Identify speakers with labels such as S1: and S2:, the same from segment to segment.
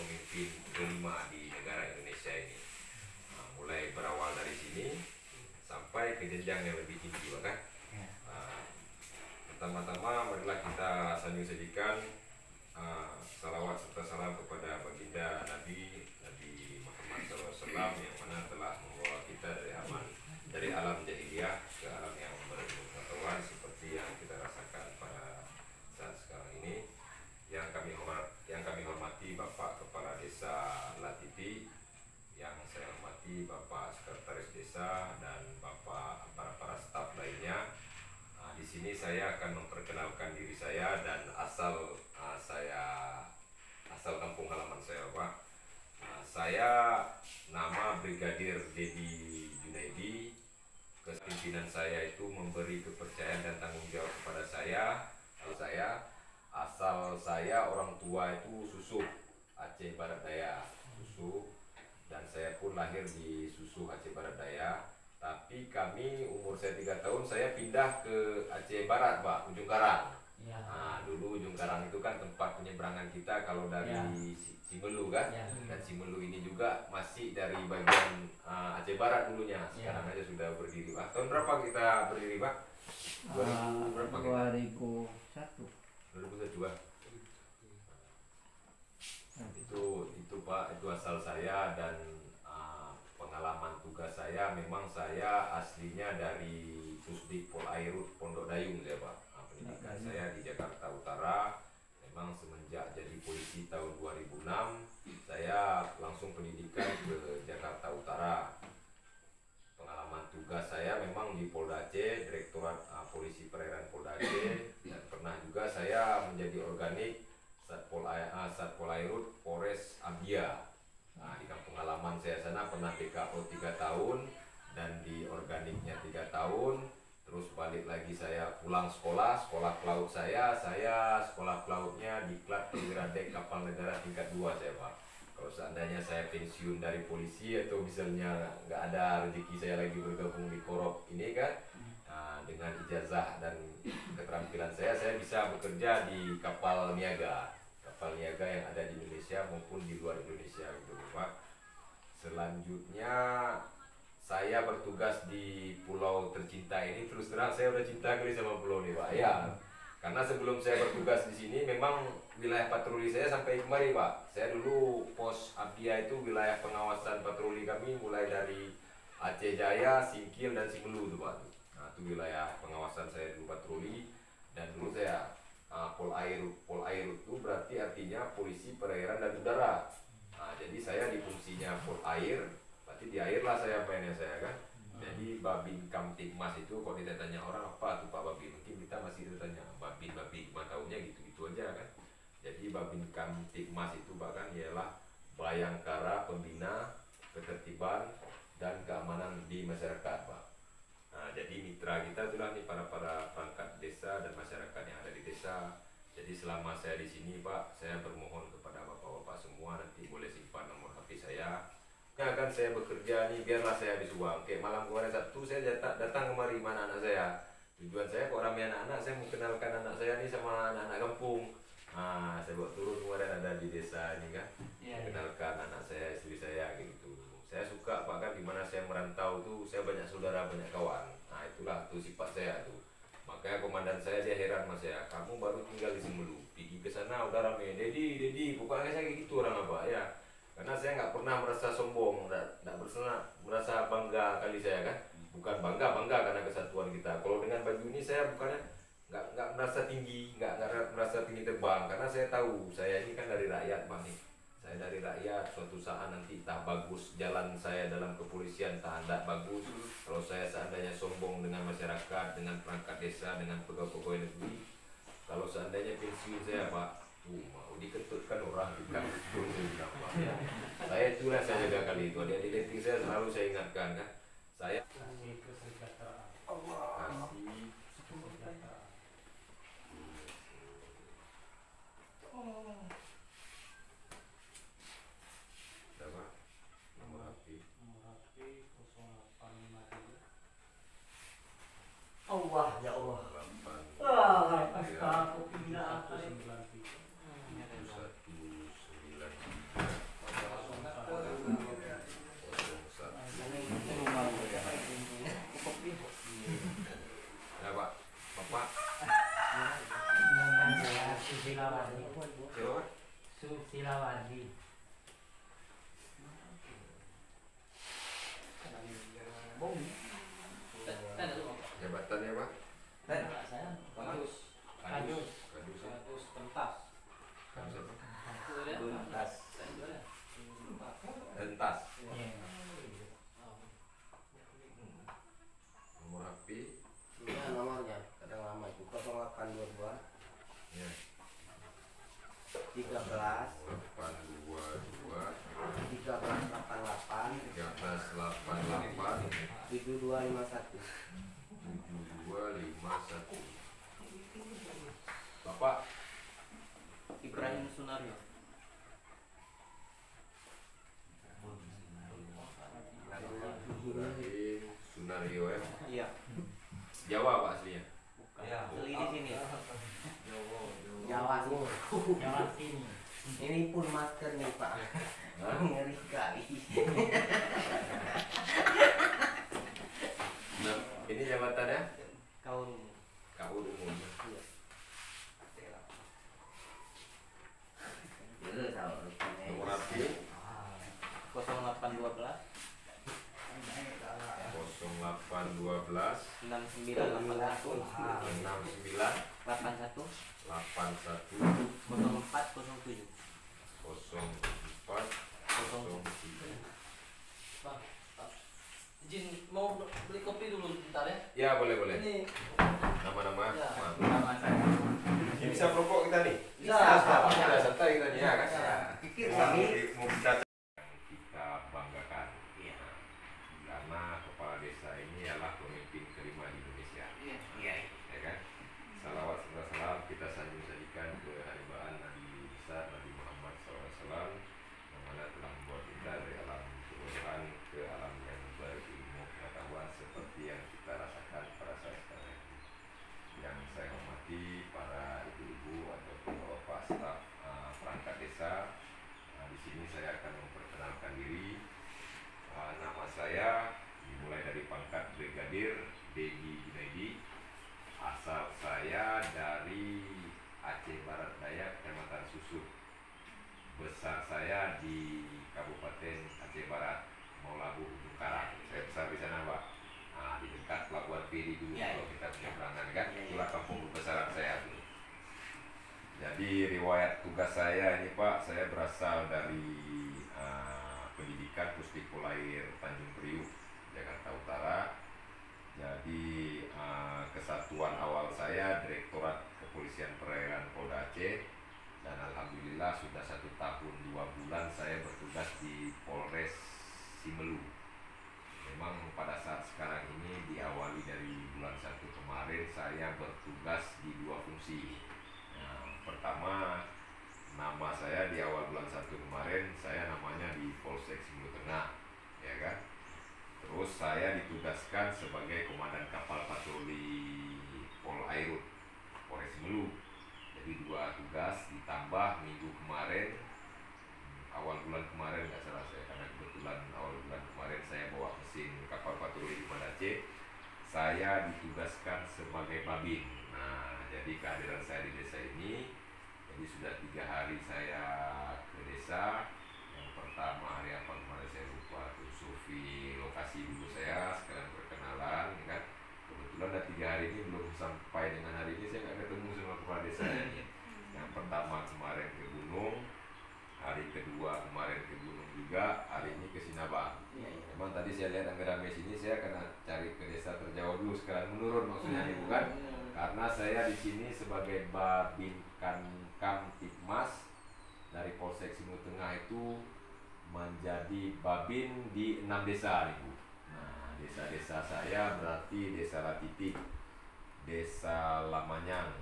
S1: pemimpin kelima di negara Indonesia ini. Nah, mulai berawal dari sini sampai ke jenjang yang lebih tinggi, bahkan. Pertama-tama marilah kita sanjung sedikan salawat serta salam kepada baginda Nabi Muhammad SAW yang mana telah membawa kita dari alam jahiliyah ke alam yang berpengetahuan seperti yang kita rasakan pada saat sekarang ini. Yang kami hormati Bapak Kepala Desa Latipi, yang saya hormati Bapak Sekretaris Desa dan Bapak para staf lainnya. Di sini saya akan memperkenalkan diri saya dan asal kampung halaman saya, Pak. Saya nama Brigadir Dedi Junaidi. Kepimpinan saya itu memberi kepercayaan dan tanggung jawab kepada saya. Asal saya orang tua itu Susuh, Aceh Barat Daya, Susuh, dan saya pun lahir di Susuh, Aceh Barat Daya. Tapi kami umur saya 3 tahun saya pindah ke Aceh Barat, Pak, Ujung Karang. Ya. Nah, dulu Ujung Karang itu kan tempat penyeberangan kita kalau dari Simelu kan. Ya. Dan Simelu ini juga masih dari bagian Aceh Barat dulunya. Sekarang aja sudah berdiri, Pak. Tahun berapa kita berdiri, Pak? 2000 berapa?
S2: 2001.
S1: 2001, Pak. Itu Pak, itu asal saya. Dan pengalaman tugas saya, memang saya aslinya dari Pusdik Polairut Pondok Dayung ya, Pak. Pendidikan saya di Jakarta Utara. Memang semenjak jadi polisi tahun 2006 saya langsung pendidikan ke Jakarta Utara. Pengalaman tugas saya memang di Polda Aceh, Direktorat Polisi Perairan Polda Aceh, dan pernah juga saya menjadi organik Satpol Airut Polres Abia. Nah, di kampung halaman saya sana pernah PKO 3 tahun dan di organiknya 3 tahun. Terus balik lagi saya pulang sekolah pelaut saya sekolah pelautnya di Klat Perwira Dek Kapal Negara tingkat 2 saya, Pak. Kalau seandainya saya pensiun dari polisi atau misalnya nggak ada rezeki saya lagi bergabung di Korop ini kan, dengan ijazah dan keterampilan saya bisa bekerja di kapal niaga yang ada di Indonesia maupun di luar Indonesia gitu, Pak. Selanjutnya saya bertugas di pulau tercinta ini. Terus terang saya udah cinta kali sama pulau ini, Pak. Ya, karena sebelum saya bertugas di sini memang wilayah patroli saya sampai kemari, Pak. Saya dulu pos Abdia itu wilayah pengawasan patroli kami mulai dari Aceh Jaya, Singkil dan Simelu tuh, Pak. Nah, itu wilayah pengawasan saya dulu patroli. Dan dulu saya Polairut itu berarti artinya polisi perairan dan udara. Nah, jadi saya di fungsinya Polair, berarti di air lah saya mainnya saya kan. Jadi Babin Kamtibmas itu kalau ditanya orang apa tuh Pak Babin, mungkin kita masih ditanya Babin gimana taunya gitu aja kan. Jadi Babin Kamtibmas itu bahkan ialah Bayangkara Pembina Ketertiban dan Keamanan di Masyarakat, Pak. Nah, jadi mitra kita itulah nih para perangkat desa dan masyarakat yang ada di desa. Jadi selama saya di sini, Pak, saya bermohon kepada bapak-bapak semua nanti boleh simpan nomor HP saya. Nah, kan saya bekerja nih biarlah saya habis uang. Kayak malam kemarin Sabtu saya datang kemari mana anak saya. Tujuan saya kok ramai anak-anak, saya mau kenalkan anak saya nih sama anak-anak kampung. Nah, saya bawa turun kemarin ada di desa ini kan. Kenalkan anak saya, istri saya gitu. Saya suka, Pak, kan dimana saya merantau tuh saya banyak saudara, banyak kawan. Nah, itulah tuh sifat saya tuh. Makanya komandan saya dia heran sama saya, kamu baru tinggal di Simelu, pergi ke sana udah rame. Dedi, pokoknya saya kayak gitu orang, apa ya. Karena saya nggak pernah merasa sombong, nggak merasa bangga kali saya kan. Bukan bangga karena kesatuan kita. Kalau dengan baju ini saya bukannya nggak merasa tinggi, nggak merasa tinggi terbang, karena saya tahu saya ini kan dari rakyat, Bang nih. Saya dari rakyat, suatu saat nanti entah bagus jalan saya dalam kepolisian, entah tidak bagus. Kalau saya seandainya sombong dengan masyarakat, dengan perangkat desa, dengan pegawai-pegawai negeri, kalau seandainya pensiun saya, Pak, mau dikentutkan orang juga. Saya itulah saya jaga kali itu. Adik-adik saya selalu saya ingatkan kan. Saya kasih kesejahteraan.
S2: Allah, ya Allah. Astagfirullah.
S3: Susilawadi.
S1: Jabatannya apa?
S3: Saya
S2: Kadus.
S3: Kadus.
S1: Kadus ya?
S2: Kadus pentas.
S1: Kadus apa?
S2: Pentas.
S1: Entas.
S3: Iya.
S1: Nomor HP.
S4: Ini nomornya kadang lama itu 0822
S1: Ya.
S4: 13
S1: 822
S4: 1388
S1: 1388
S4: 7251.
S1: 7251. Bapak
S4: Ibrahim Sunario.
S1: Ibrahim Sunario ya.
S4: Iya.
S1: Jawa Pak aslinya.
S4: Asli di sini. Jawa sini.
S3: Jawa sini.
S4: Ini pun masker nih Pak.
S1: Hah?
S4: Ngeri sekali.
S1: Nah, ini jabatannya
S4: Kau
S1: KU umum.
S4: iya. Dulu tahu rupanya.
S1: Nomor HP
S4: 0812
S1: 0812
S4: 6981
S1: 69
S4: 81
S1: 81
S4: 0407.
S1: 04 07.
S5: Izin mau beli kopi dulu bentar ya.
S1: Ya boleh boleh.
S5: Ini
S1: Nama-nama.
S5: Ya.
S1: Maaf.
S3: Nama saya.
S1: Ini bisa merokok kita nih.
S5: Bisa.
S1: Bisa santai kita nih ya kan.
S4: Pikir
S1: Mau
S4: kami
S1: mau bicara yang kita banggakan. Karena kepala desa ini adalah pemimpin kelima di Indonesia.
S4: iya.
S1: Ya kan? Salawat serta salam kita sanjung sajikan ke haribaan Nabi besar Nabi Muhammad SAW yang mana telah membawa kita dari alam kebodohan ke alam yang berilmu pengetahuan seperti yang kita rasakan pada saat sekarang ini. Yang saya hormati para ibu-ibu ataupun bapak staf perangkat desa. Di sini saya akan memperkenalkan diri. Nama saya dimulai dari pangkat Brigadir Dedi Junaidi. Asal saya dari Aceh Barat Daya, Kecamatan Susuk. Besar saya di Kabupaten Aceh Barat, Maulabu, Ujung Karang. Saya besar di sana, Pak. Nah, di dekat Pelabuhan Piri dulu
S4: Ya,
S1: kalau
S4: ya.
S1: kita penyeberangan kan.
S4: Ya, ya.
S1: Itulah kampung besaran saya dulu. Jadi riwayat tugas saya ini Pak, saya berasal dari pendidikan Pusdikpol Air Tanjung Priuk, Jakarta Utara. Jadi kesatuan awal saya Direktorat Kepolisian Perairan Polda Aceh, dan alhamdulillah sudah 1 tahun 2 bulan saya bertugas di Polres Simelu. Memang pada saat sekarang ini diawali dari bulan 1 kemarin saya bertugas di 2 fungsi. Pertama, nama saya di awal bulan 1 kemarin saya namanya di Polsek Simelu Tengah, ya kan. Terus saya ditugaskan sebagai komandan kapal patroli Pol Airut Polres Simelu. Jadi 2 tugas ditambah minggu kemarin, awal bulan kemarin nggak salah saya, karena kebetulan awal bulan kemarin saya bawa mesin kapal patroli di Banda Aceh. Saya ditugaskan sebagai babin. Nah, jadi kehadiran saya di desa ini, jadi sudah 3 hari saya ke desa. Yang pertama hari apa kemarin saya lupa, tuh survei lokasi dulu saya, sekalian perkenalan, ya kan. Kebetulan udah 3 hari ini belum sampai dengan hari ini saya nggak ketemu sama kepala desa ini. Yang pertama kemarin ke gunung, hari kedua kemarin ke gunung juga, hari ini ke Sinabang. Memang tadi saya lihat anggaran mes ini saya kena cari ke desa terjauh dulu, sekarang menurun maksudnya nih bukan? Karena saya di sini sebagai Babin Kamtipmas dari Polsek Simelu Tengah itu menjadi babin di 6 desa nih Bu. Nah, desa-desa saya berarti Desa Latitik, Desa Lamanyang,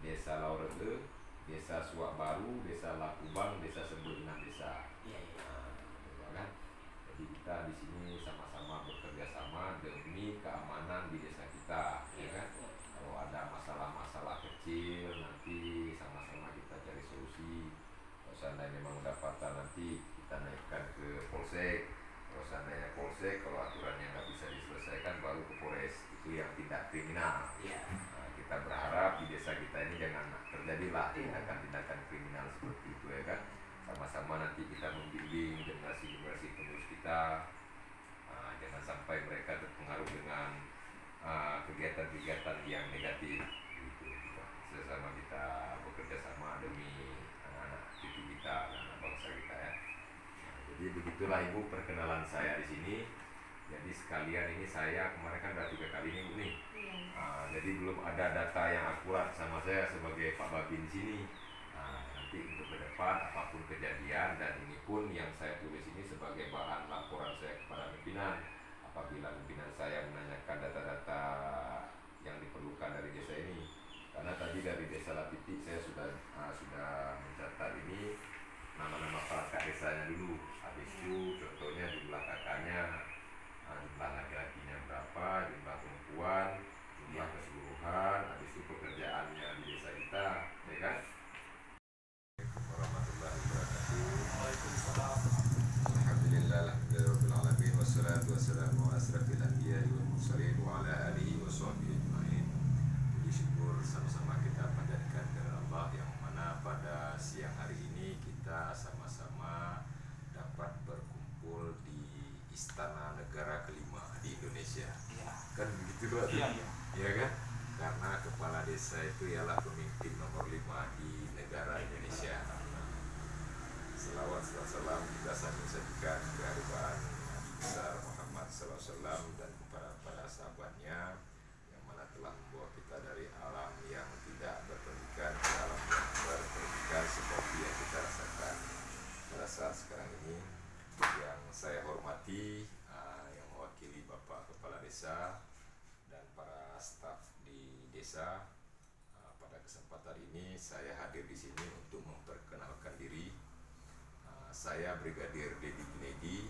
S1: Desa Laurede, Desa Suak Baru, Desa Lakubang, Desa Sebul, 6 desa. Nah, gitu kan. Jadi kita di sini sama-sama bekerja sama demi keamanan di desa kita, ya kan. Kalau ada masalah-masalah kecil nanti sama-sama kita cari solusi. Kalau seandainya memang dapatan nanti kita naikkan ke Polsek. Kalau seandainya Polsek, kalau aturannya nggak bisa diselesaikan baru ke Polres. Itu yang tindak kriminal. Nah, kita berharap di desa kita ini jangan terjadilah tindakan-tindakan kriminal seperti itu, ya kan. kita, jangan sampai mereka terpengaruh dengan kegiatan-kegiatan yang negatif gitu. Sesama kita bekerja sama demi anak-anak cucu kita, anak bangsa kita ya. Jadi begitulah Ibu perkenalan saya di sini. Jadi sekalian ini saya kemarin kan udah 3 kali nih Bu nih. Jadi belum ada data yang akurat sama saya sebagai Pak Babin di sini. Nanti untuk ke depan apapun kejadian, dan ini pun yang saya tulis ini sebagai bahan laporan saya kepada pimpinan. Apabila pimpinan saya menanyakan data-data yang diperlukan dari desa ini, karena tadi dari desa Lapiti saya sudah mencatat ini nama-nama perangkat desanya dulu. Habis itu contohnya jumlah kakaknya, jumlah laki-lakinya berapa, jumlah perempuan, jumlah keseluruhan, habis itu pekerjaannya di desa kita, ya kan? Warahmatullahi wabarakatuh.
S5: Waalaikumsalam.
S1: Alhamdulillah, alhamdulillahirabbil alamin, wassalatu wassalamu ala asrofil anbiya'i wal mursalin wa ala alihi wa sahbihi ajma'in. Puji syukur sama-sama kita panjatkan kepada Allah, yang mana pada siang hari ini kita sama-sama dapat berkumpul di Istana Negara kelima di Indonesia. Kan begitu Pak? Iya kan? Karena kepala desa itu ialah pemimpin nomor 5 di negara Indonesia. Selawat salam kita sampaikan kehadiran Nabi besar Muhammad SAW dan kepada para sahabatnya yang mana telah membawa kita dari alam yang tidak berpendidikan ke alam yang berpendidikan seperti yang kita rasakan pada saat sekarang ini. Yang saya hormati, yang mewakili Bapak Kepala Desa dan para staf di desa, pada kesempatan ini saya hadir di sini untuk memperkenalkan diri. Saya Brigadir Dedi Ginedi,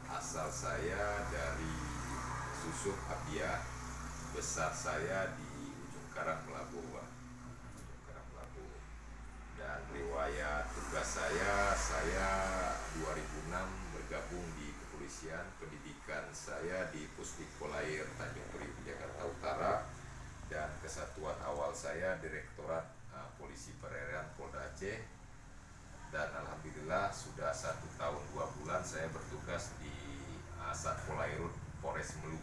S1: asal saya dari Susuk Abia, besar saya di Ujung Karang Melabu, dan riwayat tugas saya 2006 bergabung di kepolisian. Pendidikan saya di Pusdik Polair Tanjung Priok Jakarta Utara, dan kesatuan awal saya Direktorat Polisi Perairan Polda Aceh. Dan alhamdulillah sudah 1 tahun 2 bulan saya bertugas di Satpol Airut Polres Melu.